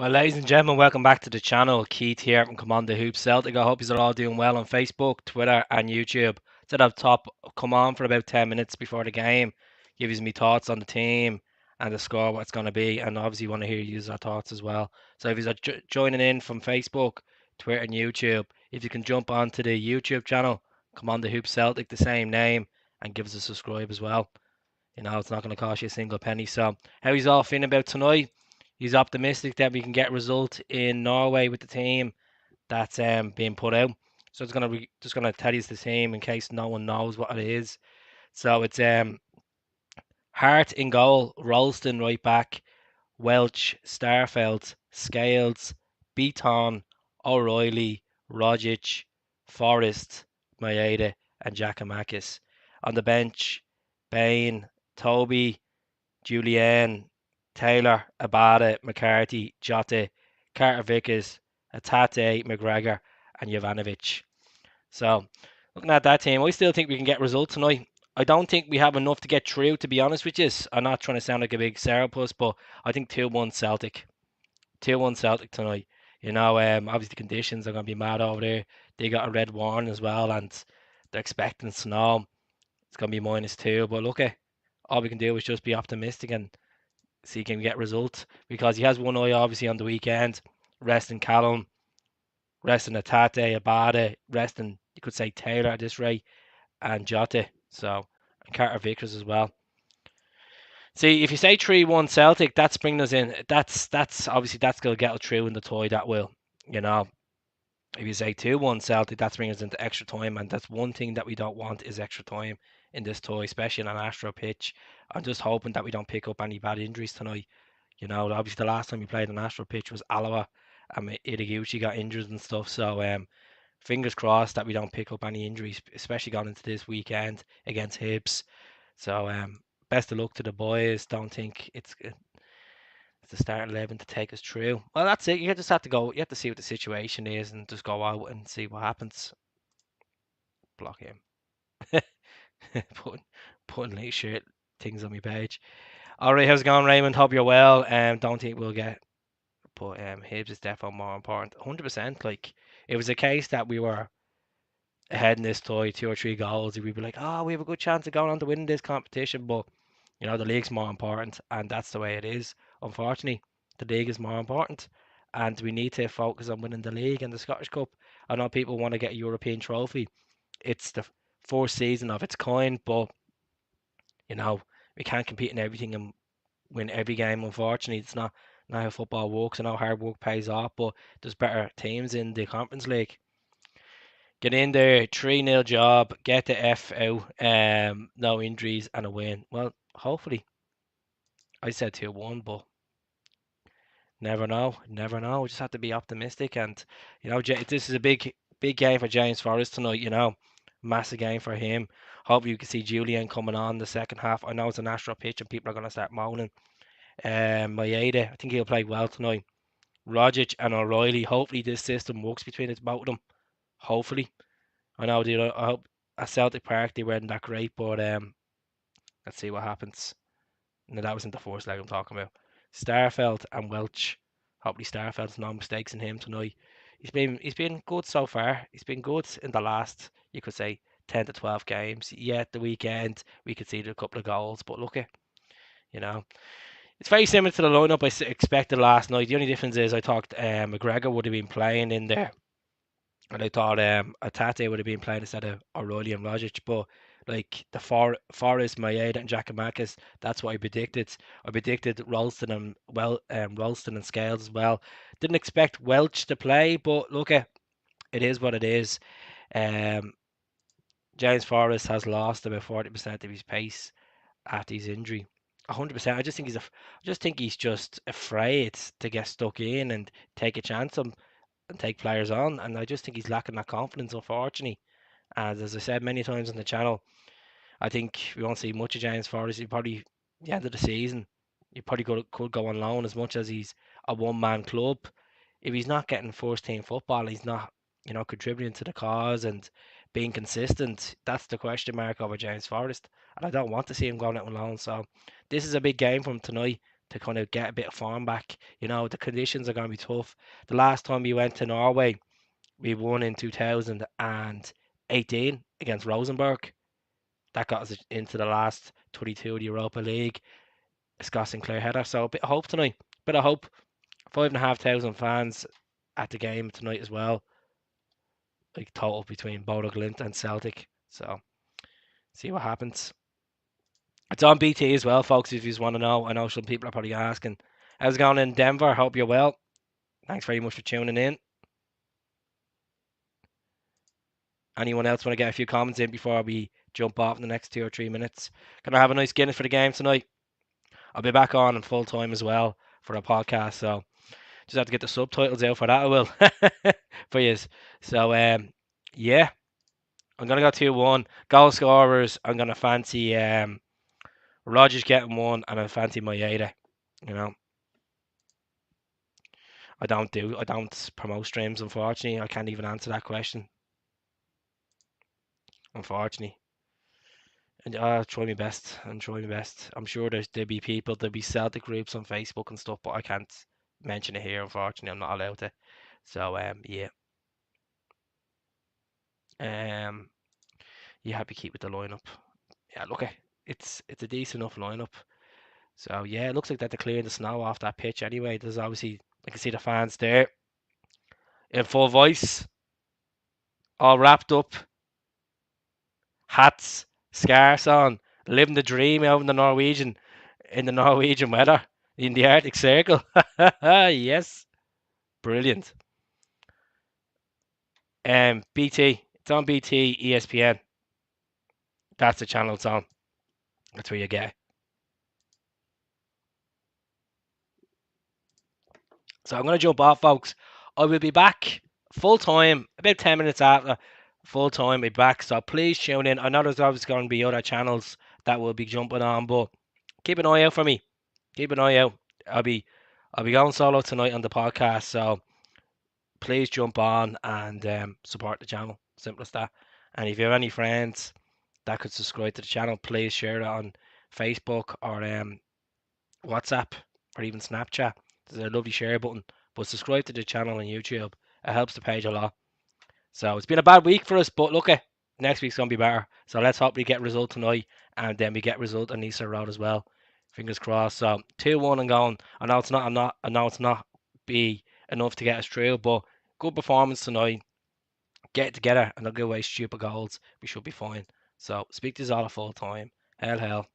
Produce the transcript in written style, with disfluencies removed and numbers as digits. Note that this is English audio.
Well, ladies and gentlemen, welcome back to the channel. Keith here from Come On The Hoop Celtic. I hope you're all doing well on Facebook, Twitter, and YouTube. Said up top, come on for about 10 minutes before the game, give you me thoughts on the team and the score, what it's going to be, and obviously want to hear you our thoughts as well. So if you're joining in from Facebook, Twitter, and YouTube, if you can jump onto the YouTube channel, Come On The Hoop Celtic, the same name, and give us a subscribe as well. It's not going to cost you a single penny. So, how he's all feeling about tonight? He's optimistic that we can get a result in Norway with the team that's being put out. So it's gonna be just gonna tell you the team in case no one knows what it is. So it's Hart in goal, Ralston right back, Welch, Starfelt, Scales, Beaton, O'Reilly, Rogic, Forrest, Maeda, and Giacomakis. On the bench, Bain, Toby, Julian, Taylor, Abada, McCarthy, Jota, Carter Vickers, Atate, McGregor, and Jovanovic. So, looking at that team, I still think we can get results tonight. I don't think we have enough to get through, to be honest with you. I'm not trying to sound like a big Sarapus, but I think 2-1 Celtic. 2-1 Celtic tonight. Obviously the conditions are going to be mad over there. They got a red warning as well, and they're expecting snow. It's going to be -2, but look, all we can do is just be optimistic and see can we get results because he has one eye obviously on the weekend, resting Callum, resting Atate, Abada, resting you could say Taylor at this rate and Jota, so and Carter Vickers as well. See, if you say 3-1 Celtic, that's bringing us in. That's obviously that's gonna get us through in the toy. That will, you know. If you say 2-1 Celtic, that's bringing us into extra time, and that's one thing that we don't want is extra time in this toy, especially on an Astro pitch. I'm just hoping that we don't pick up any bad injuries tonight. Obviously the last time we played an Astro pitch was Alloa, and Itaguchi got injured and stuff. So fingers crossed that we don't pick up any injuries, especially going into this weekend against Hibs. So best of luck to the boys. Don't think it's the starting 11 to take us through. Well, that's it. You just have to go. You have to see what the situation is and just go out and see what happens. Block him. putting like shit things on my page. All right, how's it going, Raymond? Hope you're well. Don't think we'll get, but Hibs is definitely more important. 100%. Like it was a case that we were ahead in this toy, 2 or 3 goals, we'd be like, oh, we have a good chance of going on to winning this competition. But the league's more important, and that's the way it is. Unfortunately, the league is more important, and we need to focus on winning the league and the Scottish Cup. I know people want to get a European trophy. It's the fourth season of its kind, but you know we can't compete in everything and win every game. Unfortunately, it's not how football works. I know hard work pays off, but there's better teams in the Conference League. Get in there, 3-0 job, get the F out, no injuries and a win. Well, hopefully, I said 2-1, but never know, never know. We just have to be optimistic, and this is a big game for James Forrest tonight. Massive game for him. Hope you can see Julian coming on the second half. I know it's a national pitch and people are going to start moaning. Maeda, I think he'll play well tonight. Rogic and O'Reilly. Hopefully, this system works between the both of them. Hopefully, I know I hope at Celtic Park they weren't that great, but let's see what happens. No, that wasn't the first leg I'm talking about. Starfelt and Welch. Hopefully Starfelt's no mistakes in him tonight. He's been good so far. He's been good in the last, you could say, 10 to 12 games. Yeah, at the weekend we could see a couple of goals, but look at you know it's very similar to the lineup I expected last night. The only difference is I thought McGregor would have been playing in there, and I thought Atate would have been playing instead of O'Reilly and Rogic, but like the Forest, Maeda, and Giacomakis, that's what I predicted. I predicted Ralston and Ralston and Scales as well. Didn't expect Welch to play, but look at it is what it is. Um, James Forrest has lost about 40% of his pace after his injury. 100%. I just think he's just afraid to get stuck in and take a chance and take players on, and I just think he's lacking that confidence, unfortunately. As I said many times on the channel, I think we won't see much of James Forrest. He probably the end of the season, he probably could go on loan as much as he's a one-man club. If he's not getting first team football, he's not contributing to the cause and being consistent. That's the question mark over James Forrest, and I don't want to see him going out on loan. So this is a big game for him tonight to kind of get a bit of form back. You know, the conditions are going to be tough. The last time we went to Norway, we won in 2018 against Rosenborg. That got us into the last 22 of the Europa League. Scott Sinclair header. So a bit of hope tonight. Bit of hope. 5,500 fans at the game tonight as well. Like total between Bodo, GLIMT and Celtic. So see what happens. It's on BT as well, folks, if you just want to know. I know some people are probably asking. How's it going in Denver? Hope you're well. Thanks very much for tuning in. Anyone else want to get a few comments in before we jump off in the next 2 or 3 minutes? Gonna have a nice Guinness for the game tonight. I'll be back on in full time as well for a podcast, so just have to get the subtitles out for that. I will for you. So yeah, I'm gonna go 2-1 goal scorers. I'm gonna fancy Rogers getting one, and I fancy Maeda. You know, I don't promote streams, unfortunately. I can't even answer that question, unfortunately. And I'll try my best. I'm trying my best. I'm sure there'll be people, there'll be Celtic groups on Facebook and stuff, but I can't mention it here. Unfortunately, I'm not allowed to. So yeah. Um, you happy keep with the lineup? Yeah, look, it's a decent enough lineup. So yeah, it looks like that they're clearing the snow off that pitch anyway. There's obviously I can see the fans there in full voice, all wrapped up, hats, scarves on, living the dream out in the Norwegian weather, in the Arctic Circle. Yes, brilliant. BT, it's on BT, ESPN. That's the channel it's on. That's where you get it. So I'm going to jump off, folks. I will be back full time, about 10 minutes after full time. I'll be back. So please tune in. I know there's obviously going to be other channels that will be jumping on, but keep an eye out for me. Keep an eye out. I'll be going solo tonight on the podcast. So please jump on and support the channel. Simple as that. And if you have any friends that could subscribe to the channel, please share it on Facebook or WhatsApp or even Snapchat. There's a lovely share button. But subscribe to the channel on YouTube. It helps the page a lot. So it's been a bad week for us, but look at next week's gonna be better. So let's hope we get a result tonight and then we get a result on Easter Road as well. Fingers crossed. So 2-1 and going. I know it's not be enough to get us through, but good performance tonight. Get it together and not give away stupid goals. We should be fine. So speak to us all at full time. Hell hell.